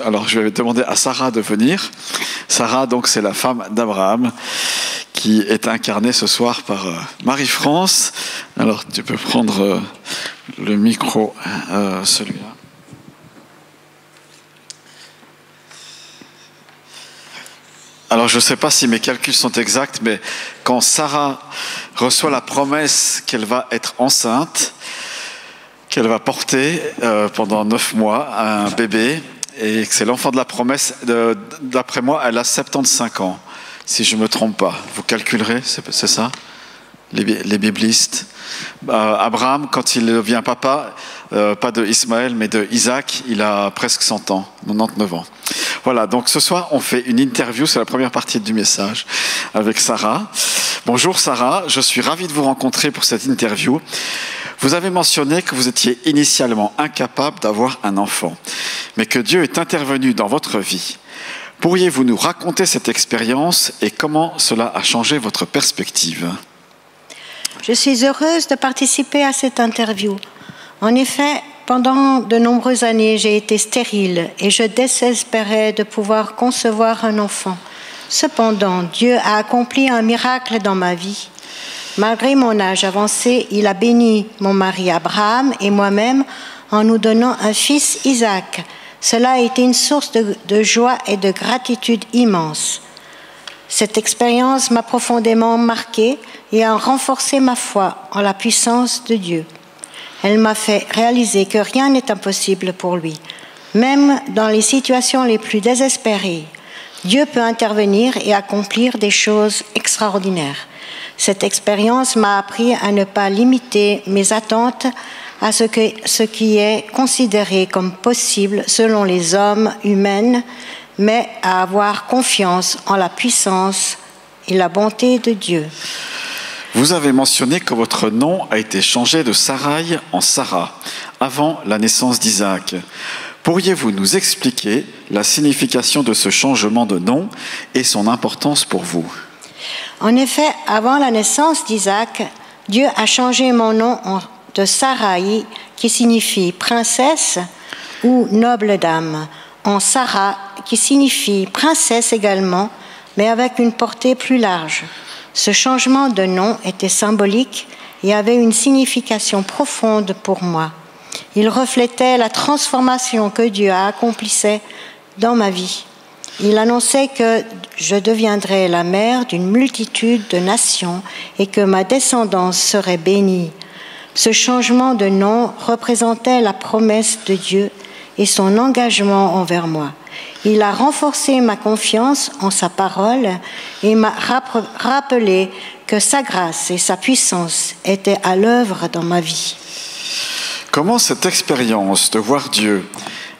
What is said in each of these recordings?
Alors je vais demander à Sarah de venir. Sarah, donc, c'est la femme d'Abraham qui est incarnée ce soir par Marie-France. Alors tu peux prendre le micro, celui-là. Alors je ne sais pas si mes calculs sont exacts, mais quand Sarah reçoit la promesse qu'elle va être enceinte, qu'elle va porter pendant 9 mois un bébé, et que c'est l'enfant de la promesse, d'après moi, elle a 75 ans, si je ne me trompe pas. Vous calculerez, c'est ça, les biblistes. Abraham, quand il devient papa, pas de Ismaël, mais de Isaac, il a presque 100 ans, 99 ans. Voilà, donc ce soir, on fait une interview, c'est la première partie du message, avec Sarah. Bonjour Sarah, je suis ravi de vous rencontrer pour cette interview. Vous avez mentionné que vous étiez initialement incapable d'avoir un enfant, mais que Dieu est intervenu dans votre vie. Pourriez-vous nous raconter cette expérience et comment cela a changé votre perspective ? Je suis heureuse de participer à cette interview. En effet, pendant de nombreuses années, j'ai été stérile et je désespérais de pouvoir concevoir un enfant. Cependant, Dieu a accompli un miracle dans ma vie. Malgré mon âge avancé, il a béni mon mari Abraham et moi-même en nous donnant un fils Isaac. Cela a été une source de joie et de gratitude immense. Cette expérience m'a profondément marquée et a renforcé ma foi en la puissance de Dieu. Elle m'a fait réaliser que rien n'est impossible pour lui. Même dans les situations les plus désespérées, Dieu peut intervenir et accomplir des choses extraordinaires. Cette expérience m'a appris à ne pas limiter mes attentes à ce qui est considéré comme possible selon les hommes humains, mais à avoir confiance en la puissance et la bonté de Dieu. Vous avez mentionné que votre nom a été changé de Sarai en Sarah, avant la naissance d'Isaac. Pourriez-vous nous expliquer la signification de ce changement de nom et son importance pour vous ? En effet, avant la naissance d'Isaac, Dieu a changé mon nom de Sarai, qui signifie princesse ou noble dame, en Sarah, qui signifie princesse également, mais avec une portée plus large. Ce changement de nom était symbolique et avait une signification profonde pour moi. Il reflétait la transformation que Dieu a accomplissée dans ma vie. Il annonçait que je deviendrais la mère d'une multitude de nations et que ma descendance serait bénie. Ce changement de nom représentait la promesse de Dieu et son engagement envers moi. Il a renforcé ma confiance en sa parole et m'a rappelé que sa grâce et sa puissance étaient à l'œuvre dans ma vie. Comment cette expérience de voir Dieu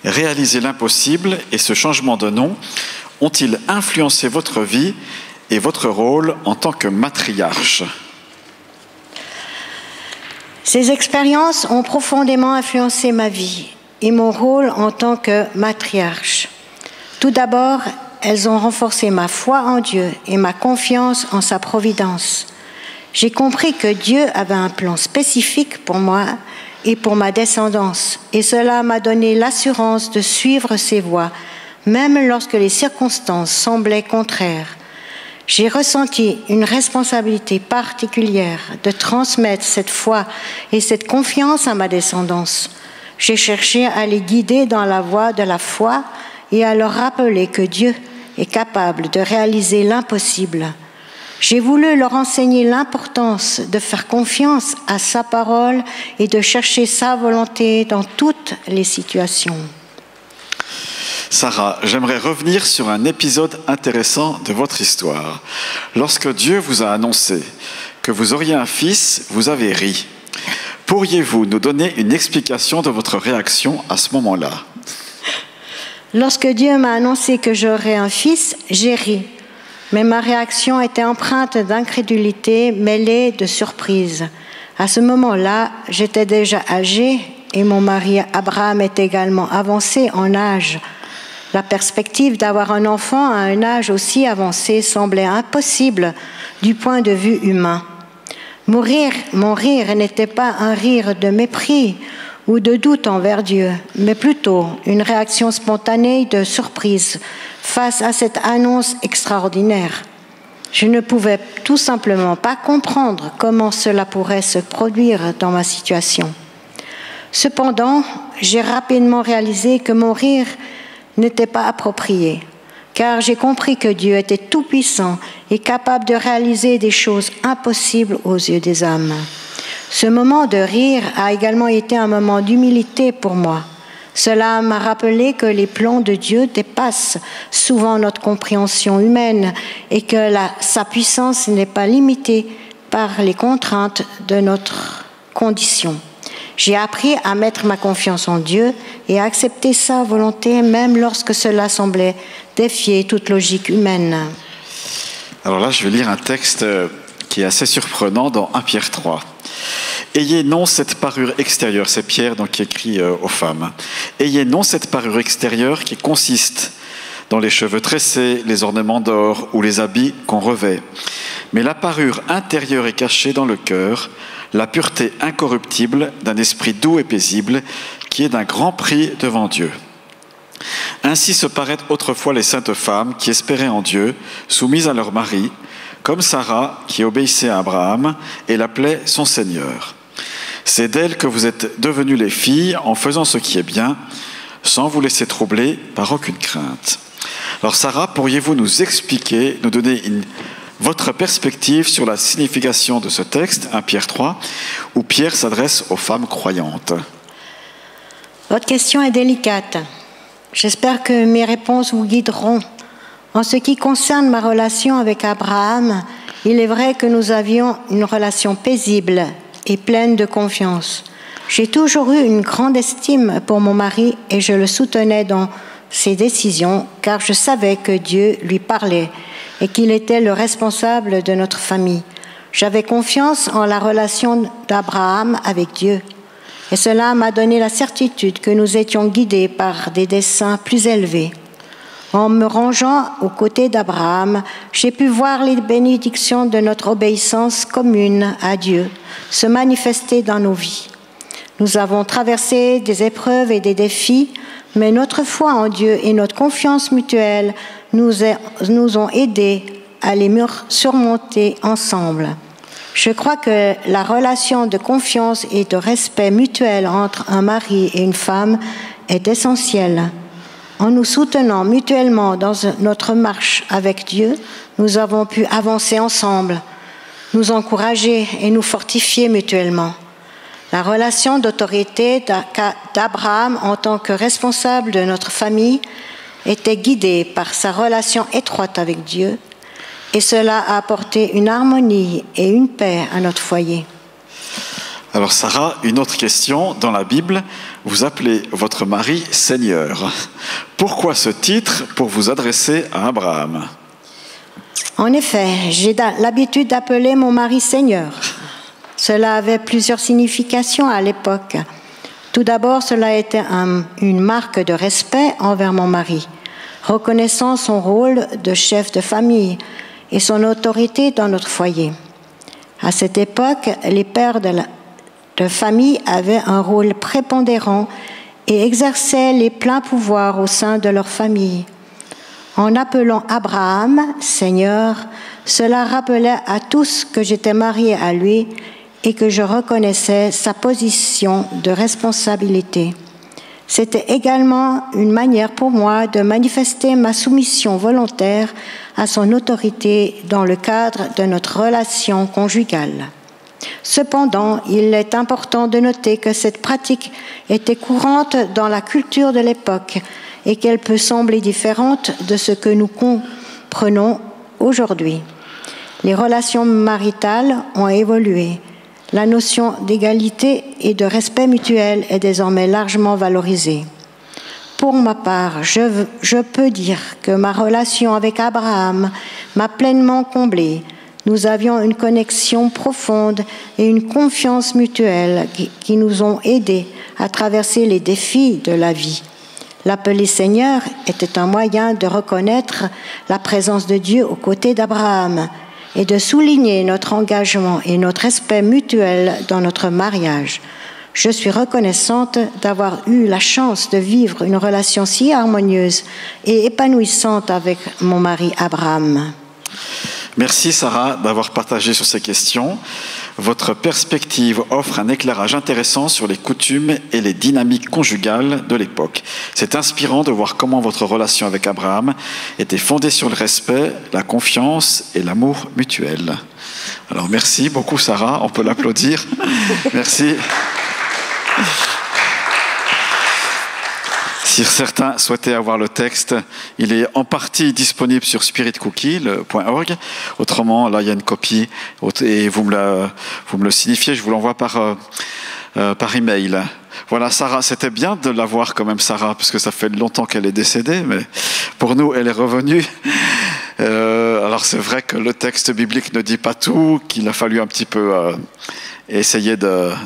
réaliser l'impossible et ce changement de nom ont-ils influencé votre vie et votre rôle en tant que matriarche ? Ces expériences ont profondément influencé ma vie et mon rôle en tant que matriarche. Tout d'abord, elles ont renforcé ma foi en Dieu et ma confiance en sa providence. J'ai compris que Dieu avait un plan spécifique pour moi et pour ma descendance, et cela m'a donné l'assurance de suivre ses voies, même lorsque les circonstances semblaient contraires. J'ai ressenti une responsabilité particulière de transmettre cette foi et cette confiance à ma descendance. J'ai cherché à les guider dans la voie de la foi et à leur rappeler que Dieu est capable de réaliser l'impossible. J'ai voulu leur enseigner l'importance de faire confiance à sa parole et de chercher sa volonté dans toutes les situations. Sarah, j'aimerais revenir sur un épisode intéressant de votre histoire. Lorsque Dieu vous a annoncé que vous auriez un fils, vous avez ri. Pourriez-vous nous donner une explication de votre réaction à ce moment-là ? Lorsque Dieu m'a annoncé que j'aurais un fils, j'ai ri. Mais ma réaction était empreinte d'incrédulité mêlée de surprise. À ce moment-là, j'étais déjà âgée et mon mari Abraham était également avancé en âge. La perspective d'avoir un enfant à un âge aussi avancé semblait impossible du point de vue humain. Mon rire n'était pas un rire de mépris ou de doute envers Dieu, mais plutôt une réaction spontanée de surprise face à cette annonce extraordinaire. Je ne pouvais tout simplement pas comprendre comment cela pourrait se produire dans ma situation. Cependant, j'ai rapidement réalisé que mon rire n'était pas approprié, car j'ai compris que Dieu était tout-puissant et capable de réaliser des choses impossibles aux yeux des hommes. Ce moment de rire a également été un moment d'humilité pour moi. Cela m'a rappelé que les plans de Dieu dépassent souvent notre compréhension humaine et que sa puissance n'est pas limitée par les contraintes de notre condition. J'ai appris à mettre ma confiance en Dieu et à accepter sa volonté même lorsque cela semblait défier toute logique humaine. Alors là, je vais lire un texte qui est assez surprenant dans 1 Pierre 3. Ayez non cette parure extérieure, c'est Pierre donc qui écrit aux femmes. Ayez non cette parure extérieure qui consiste dans les cheveux tressés, les ornements d'or ou les habits qu'on revêt. Mais la parure intérieure est cachée dans le cœur, la pureté incorruptible d'un esprit doux et paisible qui est d'un grand prix devant Dieu. Ainsi se paraît autrefois les saintes femmes qui espéraient en Dieu, soumises à leur mari, comme Sarah qui obéissait à Abraham et l'appelait son Seigneur. C'est d'elle que vous êtes devenues les filles en faisant ce qui est bien, sans vous laisser troubler par aucune crainte. Alors Sarah, pourriez-vous nous expliquer, nous donner votre perspective sur la signification de ce texte, 1 Pierre 3, où Pierre s'adresse aux femmes croyantes? Votre question est délicate. J'espère que mes réponses vous guideront. En ce qui concerne ma relation avec Abraham, il est vrai que nous avions une relation paisible et pleine de confiance. J'ai toujours eu une grande estime pour mon mari et je le soutenais dans ses décisions car je savais que Dieu lui parlait et qu'il était le responsable de notre famille. J'avais confiance en la relation d'Abraham avec Dieu et cela m'a donné la certitude que nous étions guidés par des desseins plus élevés. En me rangeant aux côtés d'Abraham, j'ai pu voir les bénédictions de notre obéissance commune à Dieu se manifester dans nos vies. Nous avons traversé des épreuves et des défis, mais notre foi en Dieu et notre confiance mutuelle nous ont aidés à les surmonter ensemble. Je crois que la relation de confiance et de respect mutuel entre un mari et une femme est essentielle. En nous soutenant mutuellement dans notre marche avec Dieu, nous avons pu avancer ensemble, nous encourager et nous fortifier mutuellement. La relation d'autorité d'Abraham en tant que responsable de notre famille était guidée par sa relation étroite avec Dieu et cela a apporté une harmonie et une paix à notre foyer. Alors Sarah, une autre question. Dans la Bible, vous appelez votre mari Seigneur. Pourquoi ce titre pour vous adresser à Abraham? En effet, j'ai l'habitude d'appeler mon mari Seigneur. Cela avait plusieurs significations à l'époque. Tout d'abord, cela était une marque de respect envers mon mari, reconnaissant son rôle de chef de famille et son autorité dans notre foyer. À cette époque, les pères de famille avaient un rôle prépondérant et exerçaient les pleins pouvoirs au sein de leur famille. En appelant Abraham Seigneur, cela rappelait à tous que j'étais mariée à lui et que je reconnaissais sa position de responsabilité. C'était également une manière pour moi de manifester ma soumission volontaire à son autorité dans le cadre de notre relation conjugale. Cependant, il est important de noter que cette pratique était courante dans la culture de l'époque et qu'elle peut sembler différente de ce que nous comprenons aujourd'hui. Les relations maritales ont évolué. La notion d'égalité et de respect mutuel est désormais largement valorisée. Pour ma part, je peux dire que ma relation avec Abraham m'a pleinement comblée. Nous avions une connexion profonde et une confiance mutuelle qui nous ont aidés à traverser les défis de la vie. L'appeler Seigneur était un moyen de reconnaître la présence de Dieu aux côtés d'Abraham et de souligner notre engagement et notre respect mutuel dans notre mariage. Je suis reconnaissante d'avoir eu la chance de vivre une relation si harmonieuse et épanouissante avec mon mari Abraham. Merci Sarah d'avoir partagé sur ces questions. Votre perspective offre un éclairage intéressant sur les coutumes et les dynamiques conjugales de l'époque. C'est inspirant de voir comment votre relation avec Abraham était fondée sur le respect, la confiance et l'amour mutuel. Alors merci beaucoup Sarah, on peut l'applaudir. Merci. Si certains souhaitaient avoir le texte, il est en partie disponible sur spiritcookie.org. Autrement, là, il y a une copie et vous me le signifiez, je vous l'envoie par email. Voilà, Sarah, c'était bien de la voir quand même, Sarah, parce que ça fait longtemps qu'elle est décédée, mais pour nous, elle est revenue. Alors c'est vrai que le texte biblique ne dit pas tout, qu'il a fallu un petit peu essayer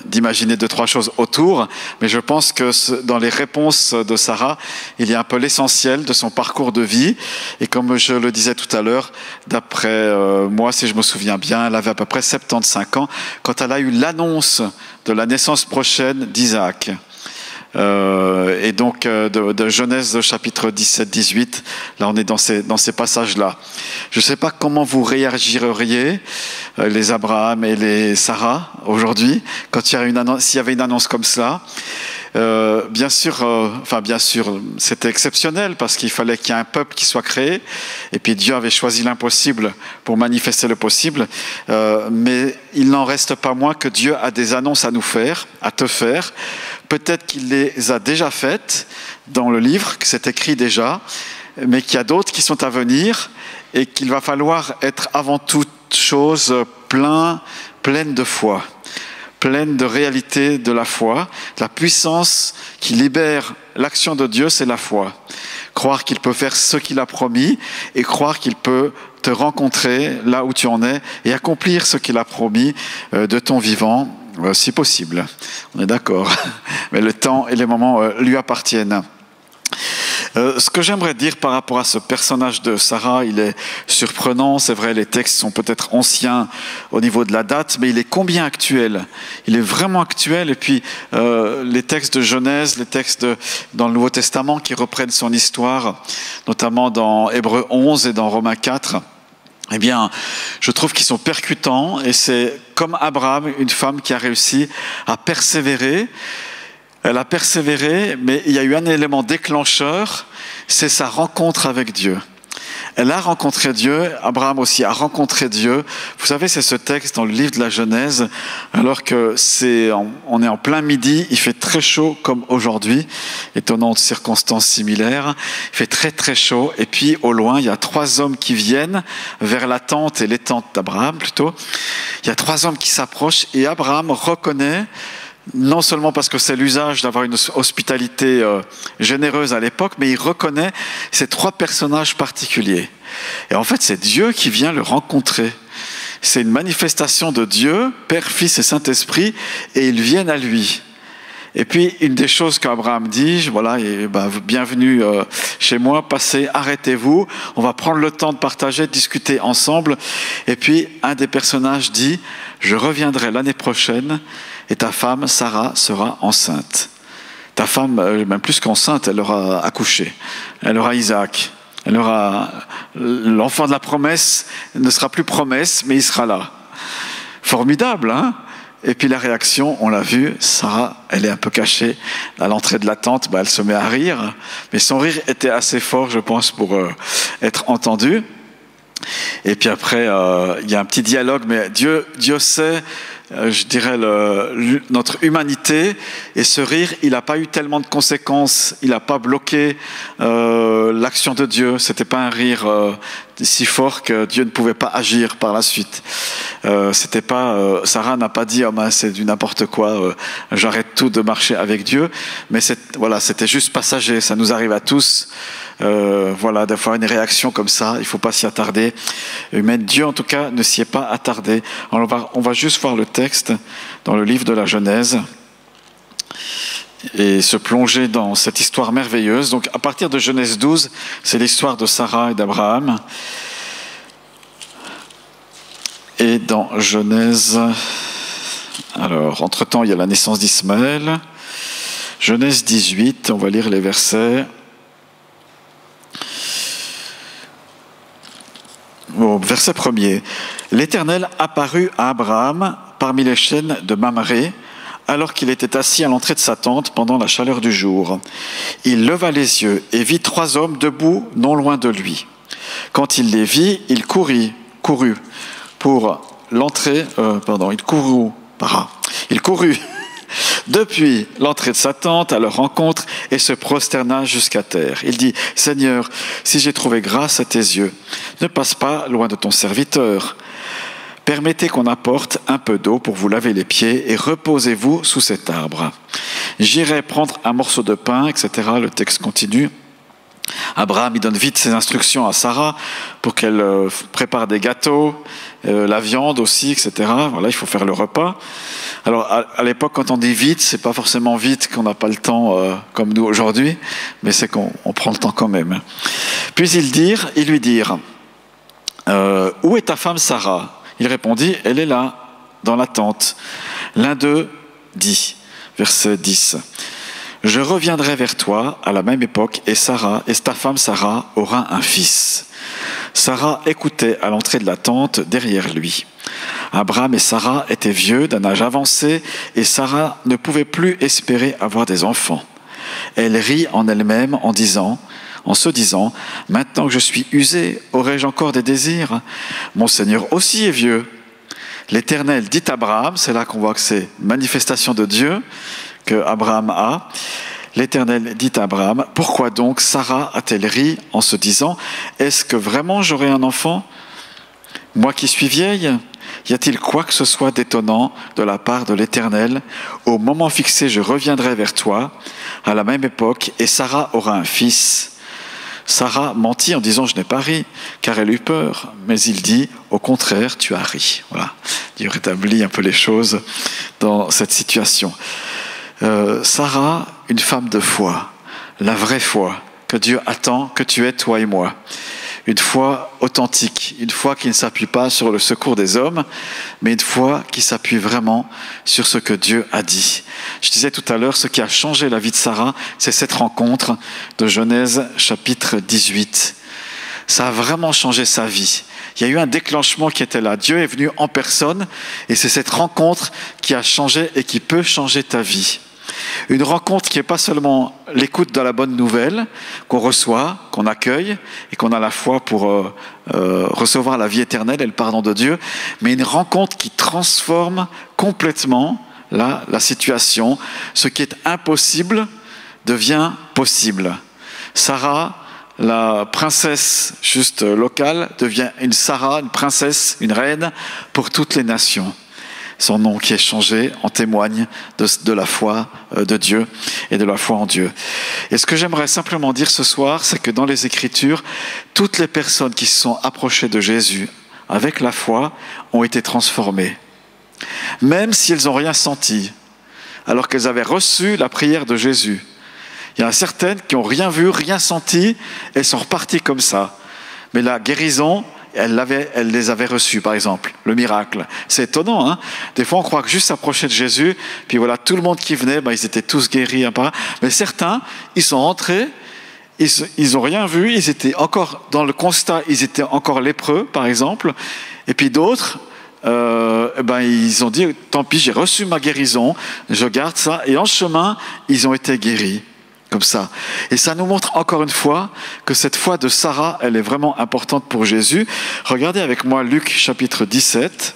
d'imaginer 2-3 choses autour, mais je pense que dans les réponses de Sarah, il y a un peu l'essentiel de son parcours de vie, et comme je le disais tout à l'heure, d'après moi, si je me souviens bien, elle avait à peu près 75 ans quand elle a eu l'annonce de la naissance prochaine d'Isaac. Et donc de Genèse chapitre 17-18, là on est dans ces passages-là. Je ne sais pas comment vous réagiriez, les Abraham et les Sarah, aujourd'hui, quand s'il y avait une annonce comme cela. Bien sûr, c'était exceptionnel parce qu'il fallait qu'il y ait un peuple qui soit créé, et puis Dieu avait choisi l'impossible pour manifester le possible, mais il n'en reste pas moins que Dieu a des annonces à nous faire, à te faire. Peut-être qu'il les a déjà faites dans le livre, que c'est écrit déjà, mais qu'il y a d'autres qui sont à venir et qu'il va falloir être avant toute chose pleine de foi, pleine de réalité de la foi. La puissance qui libère l'action de Dieu, c'est la foi. Croire qu'il peut faire ce qu'il a promis et croire qu'il peut te rencontrer là où tu en es et accomplir ce qu'il a promis de ton vivant, si possible. On est d'accord. Mais le temps et les moments lui appartiennent. Ce que j'aimerais dire par rapport à ce personnage de Sarah, il est surprenant, c'est vrai, les textes sont peut-être anciens au niveau de la date, mais il est combien actuel? Il est vraiment actuel, et puis les textes de Genèse, les textes dans le Nouveau Testament qui reprennent son histoire, notamment dans Hébreux 11 et dans Romains 4, eh bien, je trouve qu'ils sont percutants, et c'est comme Abraham, une femme qui a réussi à persévérer. Elle a persévéré, mais il y a eu un élément déclencheur, c'est sa rencontre avec Dieu. Elle a rencontré Dieu, Abraham aussi a rencontré Dieu. Vous savez, c'est ce texte dans le livre de la Genèse, alors que on est en plein midi, il fait très chaud comme aujourd'hui, étonnante circonstance similaire, il fait très très chaud, et puis au loin, il y a 3 hommes qui viennent vers la tente et les tentes d'Abraham plutôt. Il y a 3 hommes qui s'approchent, et Abraham reconnaît, non seulement parce que c'est l'usage d'avoir une hospitalité généreuse à l'époque, mais il reconnaît ces 3 personnages particuliers. Et en fait, c'est Dieu qui vient le rencontrer. C'est une manifestation de Dieu, Père, Fils et Saint-Esprit, et ils viennent à lui. Et puis, une des choses qu'Abraham dit, voilà, bienvenue chez moi, passez, arrêtez-vous, on va prendre le temps de partager, de discuter ensemble. Et puis, un des personnages dit, je reviendrai l'année prochaine, et ta femme, Sarah, sera enceinte. Ta femme, même plus qu'enceinte, elle aura accouché. Elle aura Isaac. Elle aura l'enfant de la promesse, ne sera plus promesse, mais il sera là. Formidable, hein? Et puis la réaction, on l'a vu, Sarah, elle est un peu cachée à l'entrée de la tente, elle se met à rire, mais son rire était assez fort, je pense, pour être entendu. Et puis après, il y a un petit dialogue, mais Dieu sait, je dirais, notre humanité, et ce rire, il n'a pas eu tellement de conséquences, il n'a pas bloqué l'action de Dieu, c'était pas un rire si fort que Dieu ne pouvait pas agir par la suite. C'était pas, Sarah n'a pas dit, c'est du n'importe quoi, j'arrête tout de marcher avec Dieu, mais c'était juste passager, ça nous arrive à tous. D'avoir une réaction comme ça, il ne faut pas s'y attarder. Mais Dieu, en tout cas, ne s'y est pas attardé. Alors, on va juste voir le texte dans le livre de la Genèse et se plonger dans cette histoire merveilleuse. Donc, à partir de Genèse 12, c'est l'histoire de Sarah et d'Abraham. Et dans Genèse, Alors, entre-temps, il y a la naissance d'Ismaël. Genèse 18, on va lire les versets. Au verset 1er. L'Éternel apparut à Abraham parmi les chênes de Mamré, alors qu'il était assis à l'entrée de sa tente pendant la chaleur du jour. Il leva les yeux et vit 3 hommes debout non loin de lui. Quand il les vit, il courut pour l'entrée, il courut depuis l'entrée de sa tente à leur rencontre et se prosterna jusqu'à terre. Il dit, « Seigneur, si j'ai trouvé grâce à tes yeux, ne passe pas loin de ton serviteur. Permettez qu'on apporte un peu d'eau pour vous laver les pieds et reposez-vous sous cet arbre. J'irai prendre un morceau de pain, etc. » Le texte continue. Abraham, il donne vite ses instructions à Sarah pour qu'elle prépare des gâteaux, la viande aussi, etc. Voilà, il faut faire le repas. Alors, à l'époque, quand on dit vite, c'est pas forcément vite qu'on n'a pas le temps comme nous aujourd'hui, mais c'est qu'on prend le temps quand même. Puis ils lui dirent, où est ta femme Sarah ? Il répondit, elle est là, dans la tente. L'un d'eux dit, verset 10, je reviendrai vers toi à la même époque et ta femme Sarah aura un fils. Sarah écoutait à l'entrée de la tente derrière lui. Abraham et Sarah étaient vieux, d'un âge avancé, et Sarah ne pouvait plus espérer avoir des enfants. Elle rit en elle-même en se disant, maintenant que je suis usée, aurai-je encore des désirs ? Mon Seigneur aussi est vieux. L'Éternel dit à Abraham, c'est là qu'on voit que c'est manifestation de Dieu que Abraham a. L'Éternel dit à Abraham, pourquoi donc Sarah a-t-elle ri en se disant, est-ce que vraiment j'aurai un enfant ? Moi qui suis vieille, y a-t-il quoi que ce soit d'étonnant de la part de l'Éternel ? Au moment fixé, je reviendrai vers toi à la même époque et Sarah aura un fils. Sarah mentit en disant, je n'ai pas ri, car elle eut peur. Mais il dit, au contraire, tu as ri. Voilà. Dieu rétablit un peu les choses dans cette situation. Sarah, une femme de foi, la vraie foi que Dieu attend que tu aies toi et moi. Une foi authentique, une foi qui ne s'appuie pas sur le secours des hommes, mais une foi qui s'appuie vraiment sur ce que Dieu a dit. Je disais tout à l'heure, ce qui a changé la vie de Sarah, c'est cette rencontre de Genèse chapitre 18. Ça a vraiment changé sa vie. Il y a eu un déclenchement qui était là. Dieu est venu en personne et c'est cette rencontre qui a changé et qui peut changer ta vie. Une rencontre qui n'est pas seulement l'écoute de la bonne nouvelle qu'on reçoit, qu'on accueille et qu'on a la foi pour recevoir la vie éternelle et le pardon de Dieu, mais une rencontre qui transforme complètement la situation. Ce qui est impossible devient possible. Sarah, la princesse juste locale, devient une Sarah, une princesse, une reine pour toutes les nations. Son nom qui est changé en témoigne de la foi de Dieu et de la foi en Dieu. Et ce que j'aimerais simplement dire ce soir, c'est que dans les Écritures, toutes les personnes qui se sont approchées de Jésus avec la foi ont été transformées. Même si elles n'ont rien senti, alors qu'elles avaient reçu la prière de Jésus. Il y en a certaines qui n'ont rien vu, rien senti, et sont reparties comme ça. Mais la guérison, elle les avait reçus, par exemple, le miracle. C'est étonnant, hein ? Des fois, on croit que juste s'approcher de Jésus, puis voilà, tout le monde qui venait, ils étaient tous guéris un par un. Mais certains, ils sont entrés, ils n'ont rien vu, ils étaient encore dans le constat, ils étaient encore lépreux, par exemple. Et puis d'autres, ils ont dit, tant pis, j'ai reçu ma guérison, je garde ça. Et en chemin, ils ont été guéris. Comme ça. Et ça nous montre encore une fois que cette foi de Sarah, elle est vraiment importante pour Jésus. Regardez avec moi Luc chapitre 17.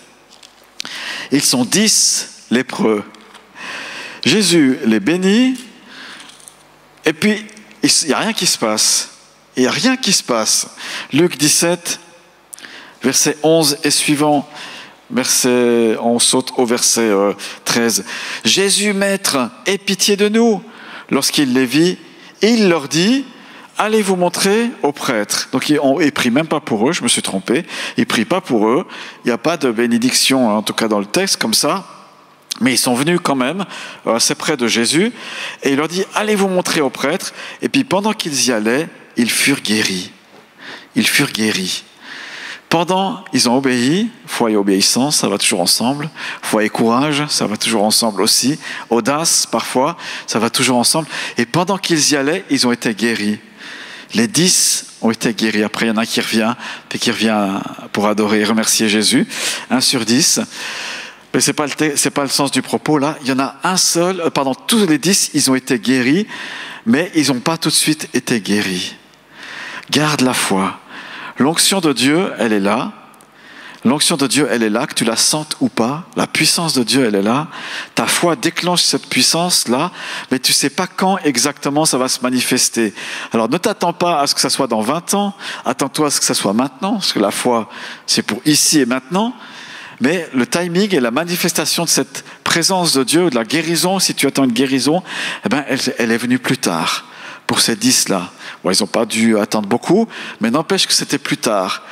Ils sont 10 lépreux. Jésus les bénit, et puis il n'y a rien qui se passe. Il n'y a rien qui se passe. Luc 17, verset 11 et suivant. On saute au verset 13. Jésus, Maître, aie pitié de nous. Lorsqu'il les vit, il leur dit, allez vous montrer aux prêtres. Donc il ne prie même pas pour eux, je me suis trompé, il ne prie pas pour eux, il n'y a pas de bénédiction, en tout cas dans le texte, comme ça, mais ils sont venus quand même assez près de Jésus, et il leur dit, allez vous montrer aux prêtres, et puis pendant qu'ils y allaient, ils furent guéris. Ils furent guéris. pendant, ils ont obéi, foi et obéissance, ça va toujours ensemble. Foi et courage, ça va toujours ensemble aussi. Audace, parfois, ça va toujours ensemble. Et pendant qu'ils y allaient, ils ont été guéris. Les 10 ont été guéris. Après, il y en a un qui revient, puis qui revient pour adorer et remercier Jésus. 1 sur 10. Mais c'est pas le sens du propos, là. Il y en a un seul, tous les 10, ils ont été guéris, mais ils n'ont pas tout de suite été guéris. Garde la foi. L'onction de Dieu, elle est là. L'onction de Dieu, elle est là, que tu la sentes ou pas. La puissance de Dieu, elle est là. Ta foi déclenche cette puissance-là, mais tu ne sais pas quand exactement ça va se manifester. Alors ne t'attends pas à ce que ça soit dans 20 ans. Attends-toi à ce que ça soit maintenant, parce que la foi, c'est pour ici et maintenant. Mais le timing et la manifestation de cette présence de Dieu, de la guérison, si tu attends une guérison, eh ben, elle est venue plus tard. Pour ces 10-là. Bon, ils n'ont pas dû attendre beaucoup, mais n'empêche que c'était plus tard.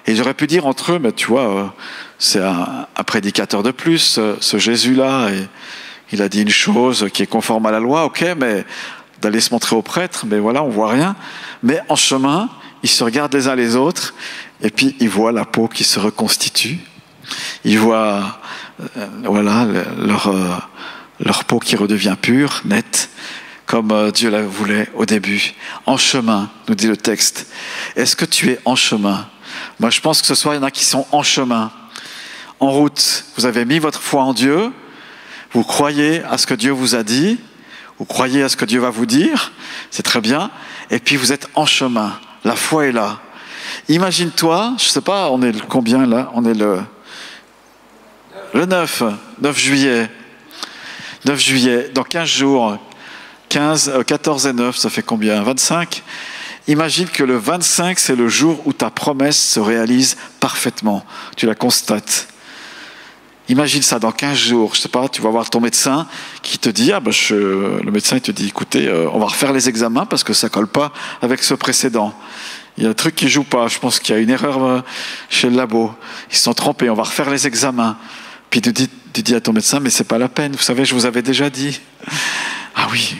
Et j'aurais pu dire entre eux, mais tu vois, c'est un prédicateur de plus, ce Jésus-là, et il a dit une chose qui est conforme à la loi, ok, mais d'aller se montrer au prêtre, mais voilà, on voit rien. Mais en chemin, ils se regardent les uns les autres, et puis ils voient la peau qui se reconstitue. Ils voient, leur peau qui redevient pure, nette, comme Dieu la voulait au début. En chemin, nous dit le texte. Est-ce que tu es en chemin? Moi, je pense que ce soir, il y en a qui sont en chemin, en route. Vous avez mis votre foi en Dieu, vous croyez à ce que Dieu vous a dit, vous croyez à ce que Dieu va vous dire, c'est très bien, et puis vous êtes en chemin. La foi est là. Imagine-toi, je ne sais pas, on est le combien là? On est le 9 juillet. 9 juillet, dans 15 jours. 14 et 9, ça fait combien? 25? Imagine que le 25, c'est le jour où ta promesse se réalise parfaitement. Tu la constates. Imagine ça dans 15 jours. Je sais pas, tu vas voir ton médecin qui te dit, le médecin il te dit, écoutez, on va refaire les examens parce que ça colle pas avec ce précédent. Il y a un truc qui joue pas. Je pense qu'il y a une erreur chez le labo. Ils se sont trompés. On va refaire les examens. Puis tu dis à ton médecin, mais c'est pas la peine. Vous savez, je vous avais déjà dit. Ah oui,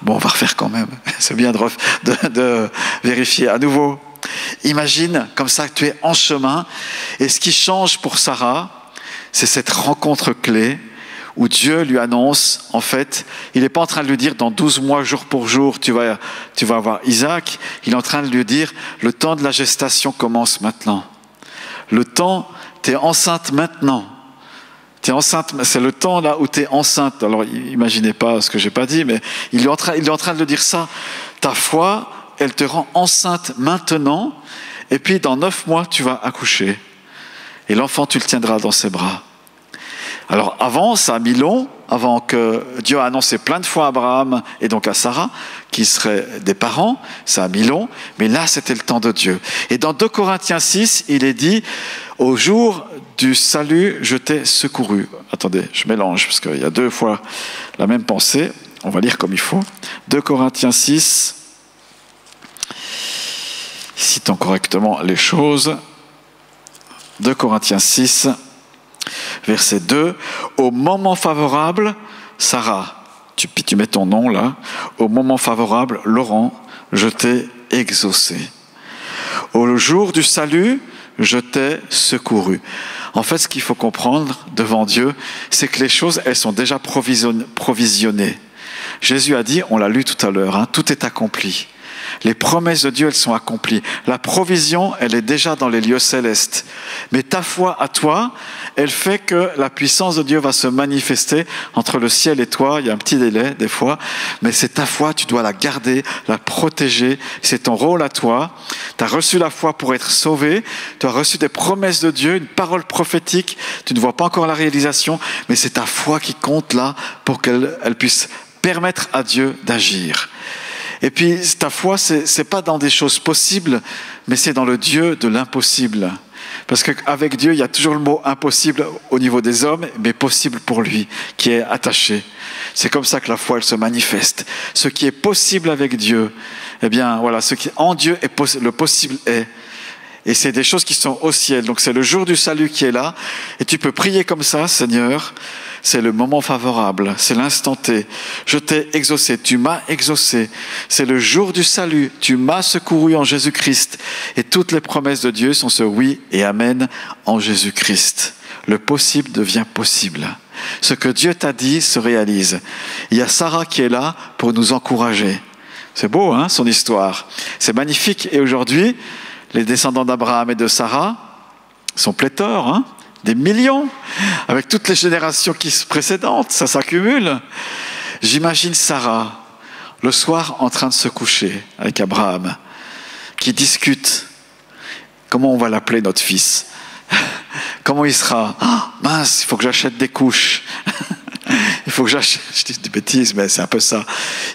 bon, on va refaire quand même. C'est bien de vérifier à nouveau. Imagine comme ça que tu es en chemin. Et ce qui change pour Sarah, c'est cette rencontre clé où Dieu lui annonce, en fait, il n'est pas en train de lui dire dans 12 mois, jour pour jour, tu vas avoir Isaac. Il est en train de lui dire, le temps de la gestation commence maintenant. Le temps, tu es enceinte maintenant. T'es enceinte, c'est le temps là où tu es enceinte. Alors imaginez pas ce que j'ai pas dit, mais il est en train de dire ça. Ta foi, elle te rend enceinte maintenant, et puis dans 9 mois, tu vas accoucher. Et l'enfant, tu le tiendras dans ses bras. Alors avant, ça a mis long, avant que Dieu a annoncé plein de fois à Abraham et donc à Sarah, qui seraient des parents, ça a mis long, mais là c'était le temps de Dieu. Et dans 2 Corinthiens 6, il est dit, au jour du salut, je t'ai secouru. Attendez, je mélange, parce qu'il y a 2 fois la même pensée, on va lire comme il faut. 2 Corinthiens 6, citant correctement les choses. 2 Corinthiens 6, verset 2, au moment favorable, Sarah, tu mets ton nom là, au moment favorable, Laurent, je t'ai exaucé. Au jour du salut, je t'ai secouru. En fait, ce qu'il faut comprendre devant Dieu, c'est que les choses, elles sont déjà provisionnées. Jésus a dit, on l'a lu tout à l'heure, tout est accompli. Les promesses de Dieu, elles sont accomplies. La provision, elle est déjà dans les lieux célestes. Mais ta foi à toi, elle fait que la puissance de Dieu va se manifester entre le ciel et toi. Il y a un petit délai des fois, mais c'est ta foi, tu dois la garder, la protéger. C'est ton rôle à toi. Tu as reçu la foi pour être sauvé. Tu as reçu des promesses de Dieu, une parole prophétique. Tu ne vois pas encore la réalisation, mais c'est ta foi qui compte là pour qu'elle puisse permettre à Dieu d'agir. Et puis ta foi, c'est pas dans des choses possibles, mais c'est dans le Dieu de l'impossible. Parce qu'avec Dieu, il y a toujours le mot impossible au niveau des hommes, mais possible pour lui, qui est attaché. C'est comme ça que la foi, elle se manifeste. Ce qui est possible avec Dieu, eh bien voilà, ce qui en Dieu est le possible est. Et c'est des choses qui sont au ciel. Donc c'est le jour du salut qui est là. Et tu peux prier comme ça, Seigneur. C'est le moment favorable, c'est l'instant T. Je t'ai exaucé, tu m'as exaucé. C'est le jour du salut, tu m'as secouru en Jésus-Christ. Et toutes les promesses de Dieu sont ce oui et amen en Jésus-Christ. Le possible devient possible. Ce que Dieu t'a dit se réalise. Il y a Sarah qui est là pour nous encourager. C'est beau, hein, son histoire. C'est magnifique. Et aujourd'hui, les descendants d'Abraham et de Sarah sont pléthores, hein, des millions, avec toutes les générations précédentes, ça s'accumule. J'imagine Sarah, le soir, en train de se coucher avec Abraham, qui discute. Comment on va l'appeler, notre fils? Comment il sera? Oh, mince, il faut que j'achète des couches. Il faut que j'achète, je dis des bêtises, mais c'est un peu ça.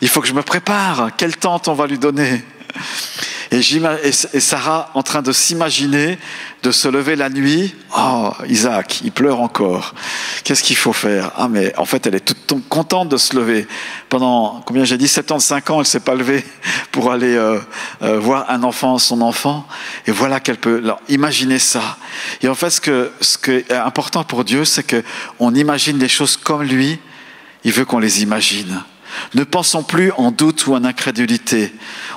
Il faut que je me prépare. Quelle tente on va lui donner? Et Sarah en train de s'imaginer, de se lever la nuit. Oh, Isaac, il pleure encore. Qu'est-ce qu'il faut faire? Ah, mais en fait, elle est toute contente de se lever. Pendant, combien j'ai dit, 75 ans, elle ne s'est pas levée pour aller voir un enfant, son enfant. Et voilà qu'elle peut alors, imaginer ça. Et en fait, ce qui est important pour Dieu, c'est qu'on imagine les choses comme lui. Il veut qu'on les imagine. Ne pensons plus en doute ou en incrédulité.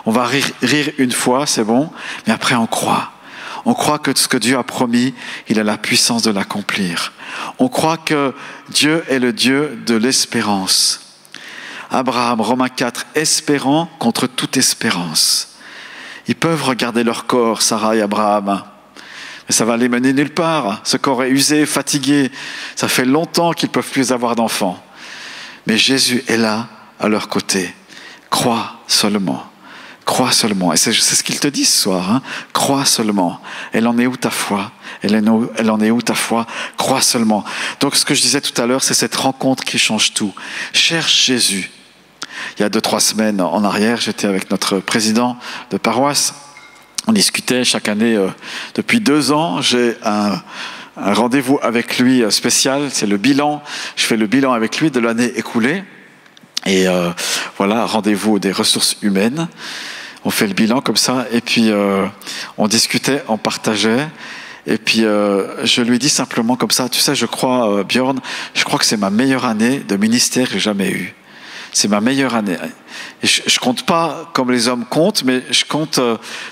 On va rire une fois, c'est bon, mais après on croit. On croit que ce que Dieu a promis, il a la puissance de l'accomplir. On croit que Dieu est le Dieu de l'espérance. Abraham, Romains 4, espérant contre toute espérance. Ils peuvent regarder leur corps, Sarah et Abraham, mais ça va les mener nulle part. Ce corps est usé, fatigué. Ça fait longtemps qu'ils ne peuvent plus avoir d'enfants. Mais Jésus est là, à leur côté. Crois seulement. Crois seulement. Et c'est ce qu'il te dit ce soir. Hein. Crois seulement. Elle en est où ta foi? Elle en est où ta foi? Crois seulement. Donc ce que je disais tout à l'heure, c'est cette rencontre qui change tout. Cherche Jésus. Il y a 2-3 semaines en arrière, j'étais avec notre président de paroisse. On discutait chaque année, depuis 2 ans, j'ai un rendez-vous avec lui spécial, c'est le bilan. Je fais le bilan avec lui de l'année écoulée. Et voilà, rendez-vous des ressources humaines. On fait le bilan comme ça, et puis on discutait, on partageait. Et puis je lui dis simplement comme ça, tu sais, je crois, Björn, je crois que c'est ma meilleure année de ministère que j'ai jamais eue. C'est ma meilleure année. Et je compte pas comme les hommes comptent, mais je compte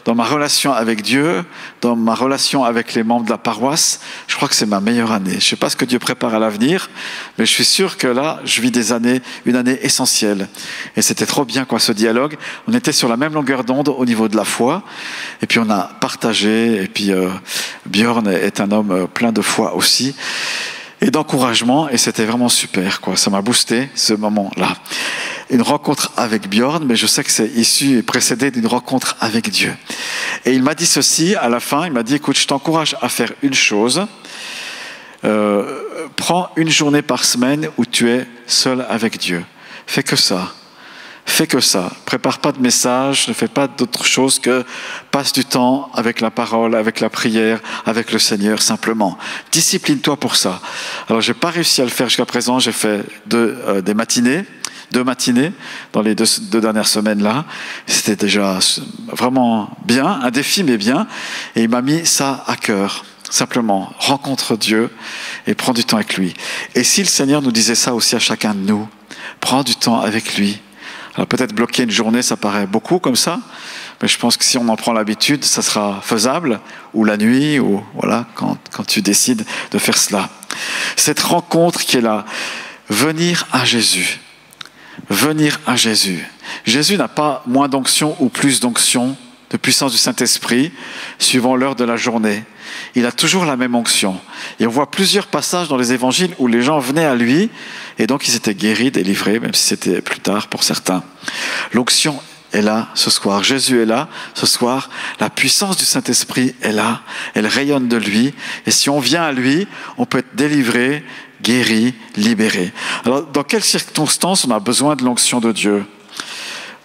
dans ma relation avec Dieu, dans ma relation avec les membres de la paroisse. Je crois que c'est ma meilleure année. Je sais pas ce que Dieu prépare à l'avenir, mais je suis sûr que là, je vis une année essentielle. Et c'était trop bien, quoi, ce dialogue. On était sur la même longueur d'onde au niveau de la foi. Et puis on a partagé. Et puis Björn est un homme plein de foi aussi. Et d'encouragement, et c'était vraiment super, quoi. Ça m'a boosté, ce moment-là. Une rencontre avec Björn, mais je sais que c'est issu et précédé d'une rencontre avec Dieu. Et il m'a dit ceci, à la fin, il m'a dit, écoute, je t'encourage à faire une chose. Prends une journée par semaine où tu es seul avec Dieu. Fais que ça. Fais que ça. Prépare pas de message, ne fais pas d'autre chose que passe du temps avec la parole, avec la prière, avec le Seigneur, simplement. Discipline-toi pour ça. Alors, j'ai pas réussi à le faire jusqu'à présent. J'ai fait 2 matinées dans les 2 dernières semaines là. C'était déjà vraiment bien, un défi mais bien. Et il m'a mis ça à cœur. Simplement, rencontre Dieu et prends du temps avec lui. Et si le Seigneur nous disait ça aussi à chacun de nous, prends du temps avec lui. Alors peut-être bloquer une journée, ça paraît beaucoup comme ça, mais je pense que si on en prend l'habitude, ça sera faisable, ou la nuit, ou voilà, quand tu décides de faire cela. Cette rencontre qui est là, venir à Jésus. Venir à Jésus. Jésus n'a pas moins d'onction ou plus d'onction, de puissance du Saint-Esprit, suivant l'heure de la journée. Il a toujours la même onction. Et on voit plusieurs passages dans les évangiles où les gens venaient à lui et donc ils étaient guéris, délivrés, même si c'était plus tard pour certains. L'onction est là ce soir. Jésus est là ce soir. La puissance du Saint-Esprit est là. Elle rayonne de lui. Et si on vient à lui, on peut être délivré, guéri, libéré. Alors, dans quelles circonstances on a besoin de l'onction de Dieu?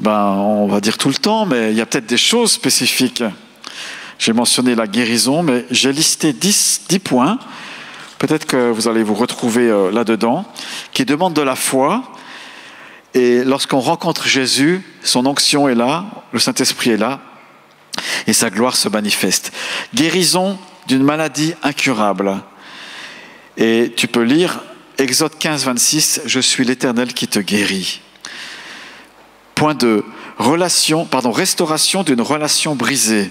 On va dire tout le temps, mais il y a peut-être des choses spécifiques. J'ai mentionné la guérison, mais j'ai listé 10 points, peut-être que vous allez vous retrouver là-dedans, qui demandent de la foi. Et lorsqu'on rencontre Jésus, son onction est là, le Saint-Esprit est là, et sa gloire se manifeste. Guérison d'une maladie incurable. Et tu peux lire Exode 15, 26, je suis l'Éternel qui te guérit. Point 2, restauration d'une relation brisée.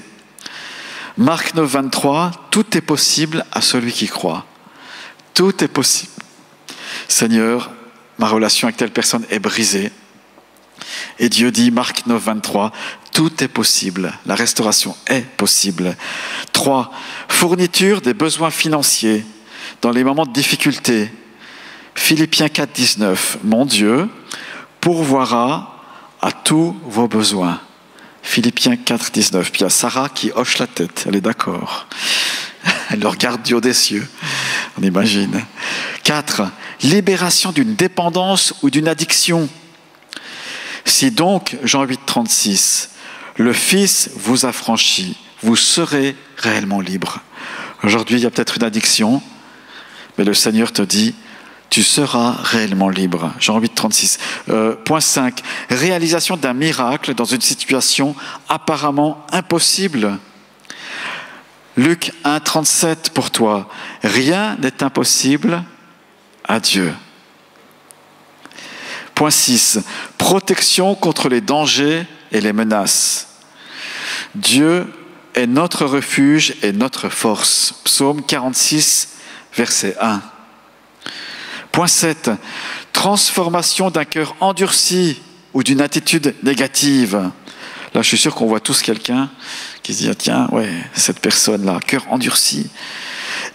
Marc 9, 23, tout est possible à celui qui croit. Tout est possible. Seigneur, ma relation avec telle personne est brisée. Et Dieu dit, Marc 9, 23, tout est possible. La restauration est possible. 3, fourniture des besoins financiers dans les moments de difficulté. Philippiens 4, 19, mon Dieu pourvoira à tous vos besoins. Philippiens 4, 19. Puis il y a Sarah qui hoche la tête, elle est d'accord. Elle le regarde du haut des cieux, on imagine. 4, libération d'une dépendance ou d'une addiction. Si donc, Jean 8, 36, le Fils vous affranchit, vous serez réellement libre. Aujourd'hui, il y a peut-être une addiction, mais le Seigneur te dit, tu seras réellement libre. Jean 8, 36. Point 5. Réalisation d'un miracle dans une situation apparemment impossible. Luc 1, 37 pour toi. Rien n'est impossible à Dieu. Point 6. Protection contre les dangers et les menaces. Dieu est notre refuge et notre force. Psaume 46, verset 1. Point 7. Transformation d'un cœur endurci ou d'une attitude négative. Là, je suis sûr qu'on voit tous quelqu'un qui se dit, ah, tiens, ouais, cette personne-là, cœur endurci.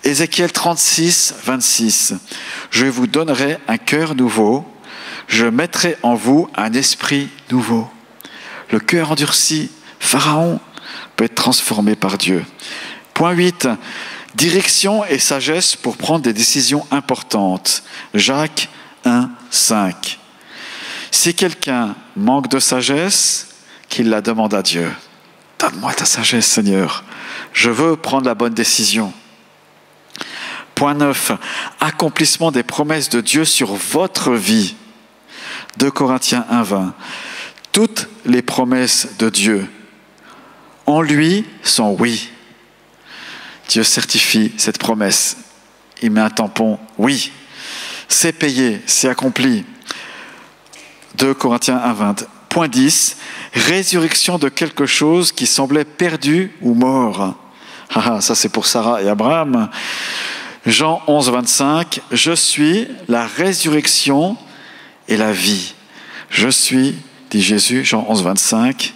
Ézéchiel 36, 26. Je vous donnerai un cœur nouveau, je mettrai en vous un esprit nouveau. Le cœur endurci, Pharaon, peut être transformé par Dieu. Point 8. Direction et sagesse pour prendre des décisions importantes. Jacques 1, 5. Si quelqu'un manque de sagesse, qu'il la demande à Dieu. Donne-moi ta sagesse, Seigneur. Je veux prendre la bonne décision. Point 9. Accomplissement des promesses de Dieu sur votre vie. 2 Corinthiens 1, 20. Toutes les promesses de Dieu en lui sont oui. Dieu certifie cette promesse. Il met un tampon. Oui, c'est payé, c'est accompli. 2 Corinthiens 1, 20. Point 10. Résurrection de quelque chose qui semblait perdu ou mort. Ah, ça c'est pour Sarah et Abraham. Jean 11, 25. Je suis la résurrection et la vie. Je suis, dit Jésus, Jean 11, 25.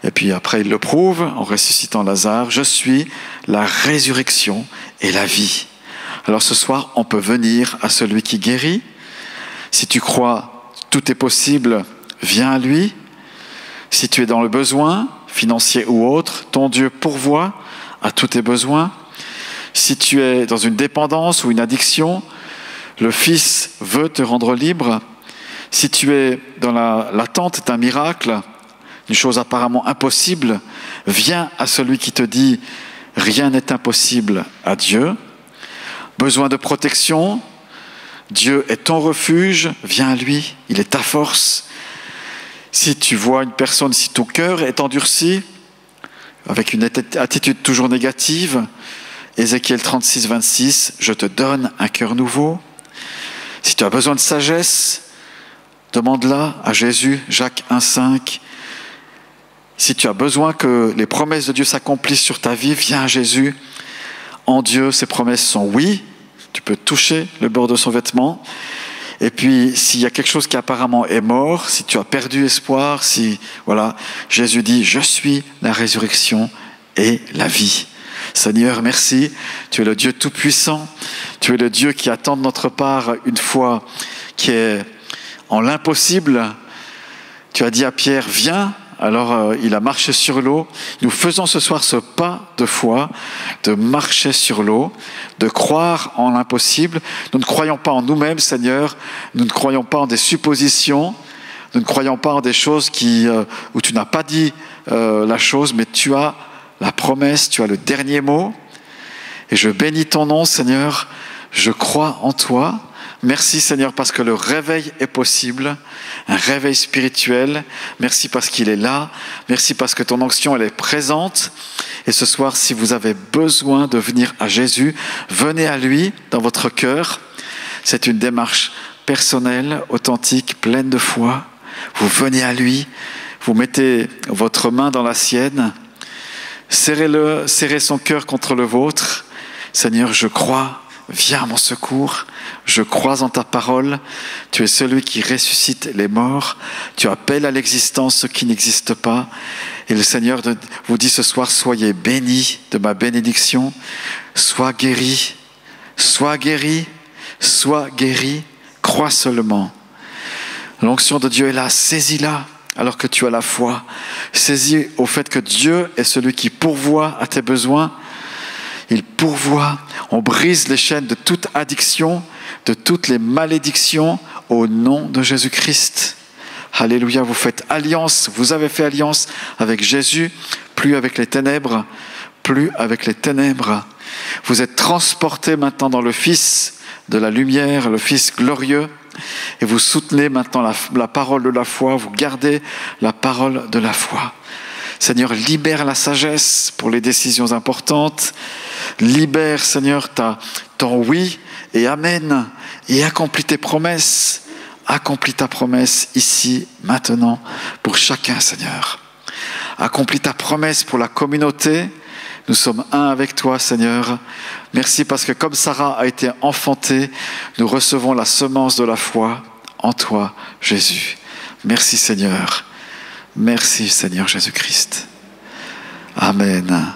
Et puis après, il le prouve en ressuscitant Lazare. Je suis la résurrection et la vie. Alors ce soir, on peut venir à celui qui guérit. Si tu crois, tout est possible, viens à lui. Si tu es dans le besoin, financier ou autre, ton Dieu pourvoit à tous tes besoins. Si tu es dans une dépendance ou une addiction, le Fils veut te rendre libre. Si tu es dans l'attente d'un miracle, une chose apparemment impossible, viens à celui qui te dit « Rien n'est impossible à Dieu ». Besoin de protection, Dieu est ton refuge, viens à lui, il est ta force. Si tu vois une personne, si ton cœur est endurci, avec une attitude toujours négative, Ézéchiel 36, 26, je te donne un cœur nouveau. Si tu as besoin de sagesse, demande-la à Jésus, Jacques 1, 5. Si tu as besoin que les promesses de Dieu s'accomplissent sur ta vie, viens à Jésus. En Dieu, ses promesses sont oui. Tu peux toucher le bord de son vêtement. Et puis, s'il y a quelque chose qui apparemment est mort, si tu as perdu espoir, voilà, Jésus dit, je suis la résurrection et la vie. Seigneur, merci. Tu es le Dieu tout-puissant. Tu es le Dieu qui attend de notre part une foi qui est en l'impossible. Tu as dit à Pierre, viens. Alors il a marché sur l'eau. Nous faisons ce soir ce pas de foi, de marcher sur l'eau, de croire en l'impossible. Nous ne croyons pas en nous-mêmes, Seigneur. Nous ne croyons pas en des suppositions. Nous ne croyons pas en des choses où tu n'as pas dit la chose, mais tu as la promesse, tu as le dernier mot. Et je bénis ton nom, Seigneur. Je crois en toi. Merci Seigneur parce que le réveil est possible, un réveil spirituel. Merci parce qu'il est là. Merci parce que ton onction elle est présente. Et ce soir, si vous avez besoin de venir à Jésus, venez à lui dans votre cœur. C'est une démarche personnelle, authentique, pleine de foi. Vous venez à lui, vous mettez votre main dans la sienne, serrez-le, serrez son cœur contre le vôtre. Seigneur, je crois, viens à mon secours. Je crois en ta parole. Tu es celui qui ressuscite les morts. Tu appelles à l'existence ce qui n'existe pas. Et le Seigneur vous dit ce soir, soyez bénis de ma bénédiction. Sois guéri, sois guéri, sois guéri. Crois seulement. L'onction de Dieu est là, saisis-la alors que tu as la foi. Saisis au fait que Dieu est celui qui pourvoit à tes besoins. Il pourvoit. On brise les chaînes de toute addiction, de toutes les malédictions au nom de Jésus-Christ. Alléluia, vous faites alliance, vous avez fait alliance avec Jésus, plus avec les ténèbres, plus avec les ténèbres. Vous êtes transportés maintenant dans le Fils de la lumière, le Fils glorieux, et vous soutenez maintenant la parole de la foi, vous gardez la parole de la foi. Seigneur, libère la sagesse pour les décisions importantes. Libère, Seigneur, ton oui et amen. Et accomplis tes promesses. Accomplis ta promesse ici, maintenant, pour chacun, Seigneur. Accomplis ta promesse pour la communauté. Nous sommes un avec toi, Seigneur. Merci parce que comme Sarah a été enfantée, nous recevons la semence de la foi en toi, Jésus. Merci, Seigneur. Merci, Seigneur Jésus-Christ. Amen.